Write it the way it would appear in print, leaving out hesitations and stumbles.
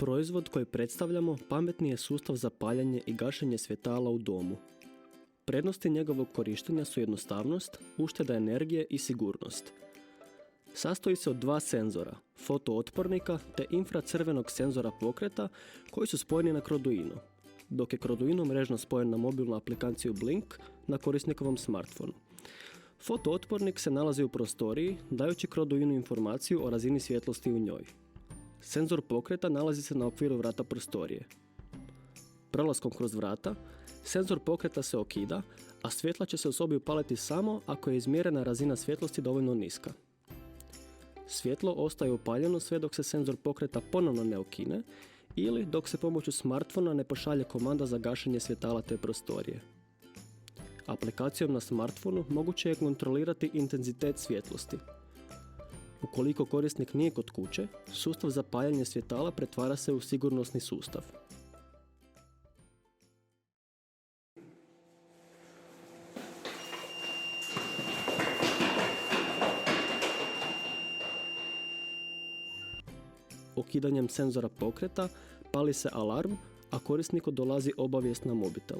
Proizvod koji predstavljamo pametni je sustav za paljanje i gašenje svjetala u domu. Prednosti njegovog korištenja su jednostavnost, ušteda energije i sigurnost. Sastoji se od dva senzora, fotootpornika te infracrvenog senzora pokreta koji su spojeni na Arduino, dok je Arduino mrežno spojen na mobilnu aplikaciju Blink na korisnikovom smartfonu. Fotootpornik se nalazi u prostoriji, dajući Arduinu informaciju o razini svjetlosti u njoj. Senzor pokreta nalazi se na okviru vrata prostorije. Prelaskom kroz vrata, senzor pokreta se okida, a svjetla će se u sobi upaliti samo ako je izmjerena razina svjetlosti dovoljno niska. Svjetlo ostaje upaljeno sve dok se senzor pokreta ponovno ne okine ili dok se pomoću smartfona ne pošalje komanda za gašenje svjetala te prostorije. Aplikacijom na smartfonu moguće je kontrolirati intenzitet svjetlosti. Ukoliko korisnik nije kod kuće, sustav za paljanje svjetala pretvara se u sigurnosni sustav. Ukidanjem senzora pokreta pali se alarm, a korisniku dolazi obavijest na mobitel.